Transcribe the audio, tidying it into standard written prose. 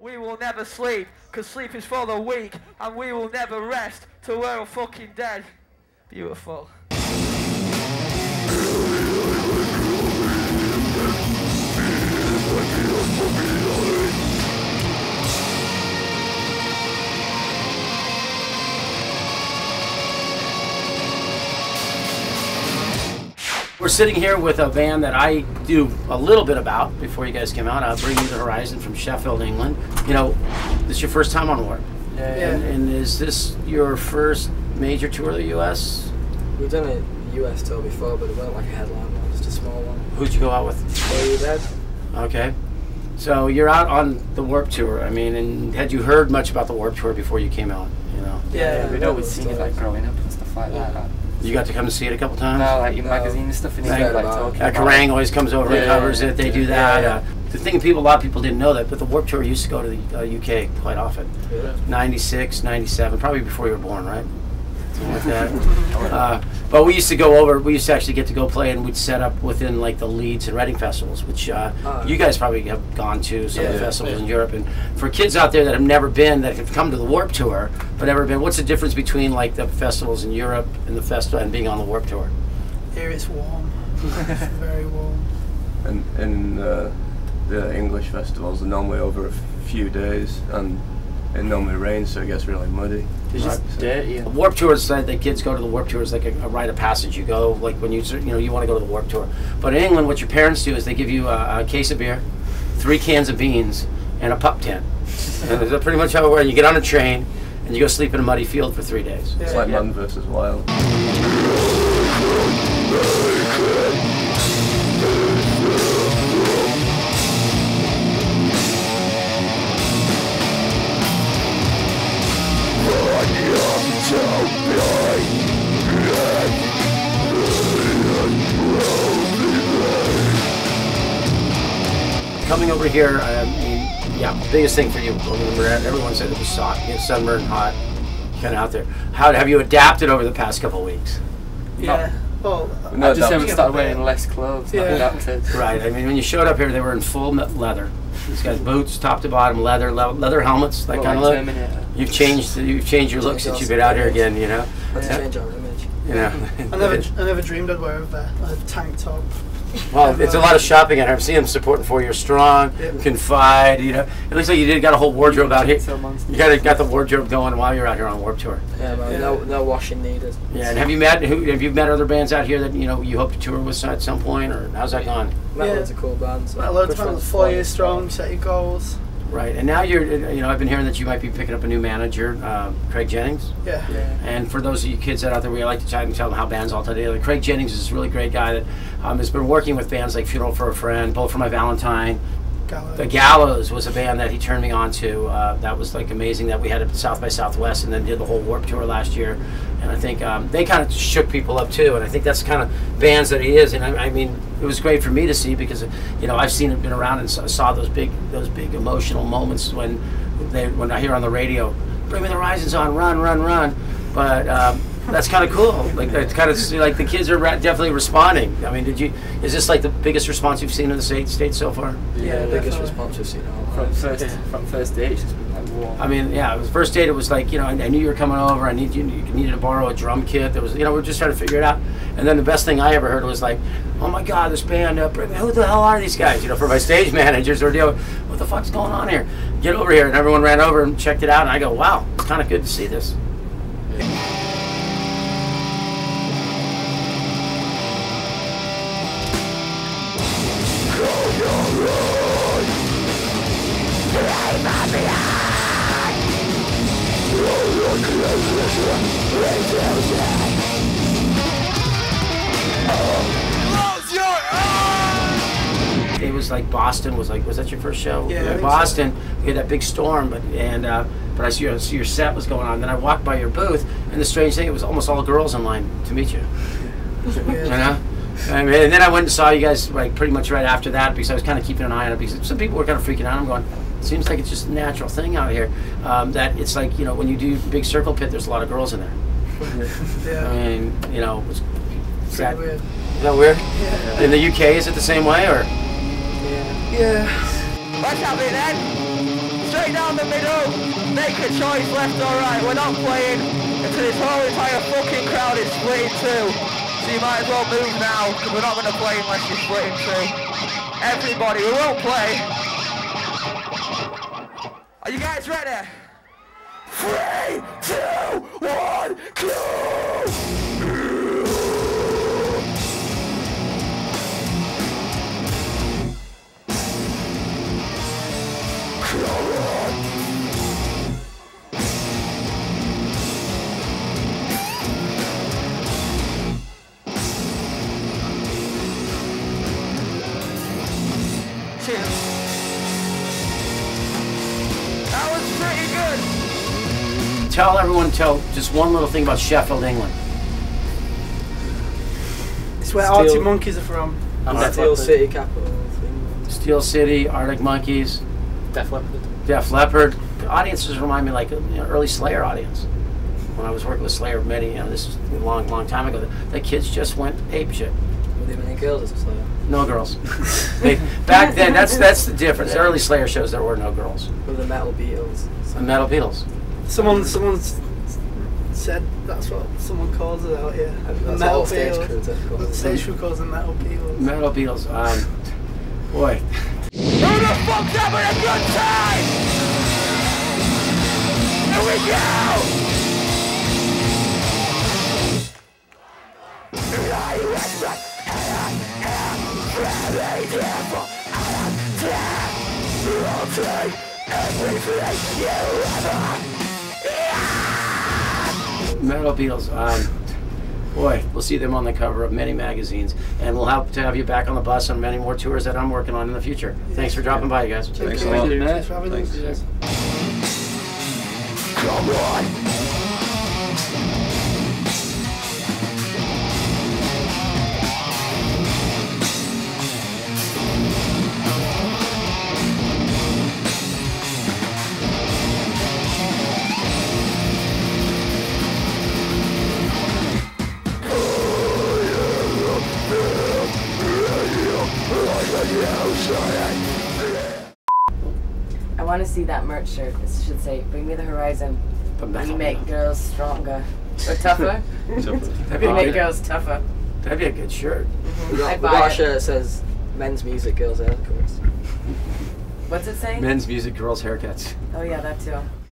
We will never sleep, because sleep is for the weak, and we will never rest till we're all fucking dead. Beautiful. We're sitting here with a band that I do a little bit about before you guys came out. Bring You the Horizon from Sheffield, England. You know, this is your first time on Warp. Yeah. And is this your first major tour of the U.S.? We've done a US tour before, but it wasn't like a headline one, just a small one. Who'd you go out with? Oh, you dead? Okay. So you're out on the Warp Tour. I mean, and had you heard much about the Warp Tour before you came out? You know? Yeah, we'd always seen it like growing up and stuff like that. You got to come and see it a couple times? No, like your magazine and stuff, and like talking about Kerrang always comes over and covers it. They do that. Yeah. The thing, a lot of people didn't know that, but the Warp Tour used to go to the UK quite often. Yeah. 96, 97, probably before you were born, right? Something like that. But we used to go over, we used to actually get to go play, and we'd set up within like the Leeds and Reading festivals, which you guys probably have gone to some of the festivals in Europe. And for kids out there that have never been, that have come to the Warp Tour, but never been, what's the difference between like the festivals in Europe and the festival and being on the Warp Tour? Here it's warm. It's very warm. And in the English festivals are normally over a few days, and it normally rains, so it gets really muddy. It's just dirty. The Warp Tour is like the kids go to the Warp Tour is like a rite of passage. You go like when you want to go to the Warp Tour. But in England, what your parents do is they give you a case of beer, 3 cans of beans, and a pup tent. And that's pretty much how it works. You get on a train and you go sleep in a muddy field for 3 days. It's like Man vs. Wild. Coming over here, I mean, biggest thing for you. Everyone said it was hot, sunburned, hot, kind of out there. How have you adapted over the past couple of weeks? Yeah. Well, I just haven't started wearing less clothes. Not adapted. Right. I mean, when you showed up here, they were in full leather. These guys, boots, top to bottom, leather helmets, that kind of look. Terminator. You've changed your look since you've been out here again. You know. Let's change our image. You know. I never dreamed I'd wear a tank top. Well, it's a lot of shopping out here. I've seen them supporting 4 Years Strong, Confide. You know, it looks like you got a whole wardrobe out here. You got the wardrobe going while you're out here on Warp Tour. Yeah, man. No washing needed. Yeah, and have you met other bands out here that you hope to tour with at some point, or how's that gone? Met loads of cool bands. Met loads of bands. 4 Years Strong, Set Your Goals. Right, and now I've been hearing that you might be picking up a new manager, Craig Jennings. Yeah. And for those of you kids out there, we like to try and tell them how bands all together. Craig Jennings is this really great guy that has been working with bands like Funeral for a Friend, Bullet for My Valentine. The Gallows was a band that he turned me on to. That was like amazing that we had it at South by Southwest, and then did the whole Warp Tour last year. And I think they kind of shook people up too. And I think that's the kind of bands that he is. And I mean, it was great for me to see because I've seen it, been around, and saw those big emotional moments when I hear on the radio, "Bring Me the Horizon's on, run, run, run." But that's kind of cool. Like it's kind of like the kids are definitely responding. I mean, is this like the biggest response you've seen in the States so far? Yeah, biggest response we've seen. From first date, it's just been like, whoa. I mean, yeah, it was first date. It was like, I knew you were coming over. You needed to borrow a drum kit. There was, we were just trying to figure it out. And then the best thing I ever heard was like, "Oh my God, this band! Who the hell are these guys?" For my stage managers, or what the fuck's going on here? Get over here! And everyone ran over and checked it out. And I go, "Wow, it's kind of good to see this." It was like Boston was that your first show? Yeah, Boston. We had that big storm, but I see your set was going on. Then I walked by your booth, and the strange thing, it was almost all girls in line to meet you. You know? And then I went and saw you guys like pretty much right after that, because I was kind of keeping an eye on it, because some people were kind of freaking out. I'm going, it seems like it's just a natural thing out here. That it's like, when you do Big Circle Pit, there's a lot of girls in there. Yeah. I mean, It's weird. Is that weird? Yeah. In the UK, is it the same way, or? Yeah. What's happening then? straight down the middle. Make a choice, left or right. We're not playing until this whole entire fucking crowd is split in two. So you might as well move now, because we're not going to play unless you're split in two. Everybody, we won't play. Are you guys ready? 3, 2, 1, go! That was pretty good. Tell everyone, just one little thing about Sheffield, England. It's where Arctic Monkeys are from. Steel City capital of England. Steel City, Arctic Monkeys, Def Leppard. Def Leppard. The audiences remind me like early Slayer audience. When I was working with Slayer, this is a long time ago. The kids just went apeshit. Were there many girls as a Slayer? No girls. Back then, that's the difference. The early Slayer shows, there were no girls. Were the Metal Beatles? The Metal Beatles. Someone said that's what someone calls it out here. That's Metal what stage Beatles. crew typical. The stage crew calls them Metal Beatles. Metal Beatles. Boy. Who the fuck's having a good time? Here we go! Metal Beatles. Boy, we'll see them on the cover of many magazines, and we'll have to have you back on the bus on many more tours that I'm working on in the future. Thanks for dropping by, you guys. Thanks a Thank lot. you. Thanks. Thanks for having us. Come on! I want to see that merch shirt. It should say, "Bring me the horizon. We make girls stronger or tougher. That'd We make girls tougher." That'd be a good shirt. We I'd got buy a it. shirt that says men's music, girls' hair, of course. What's it saying? Men's music, girls' haircuts. Oh yeah, that too.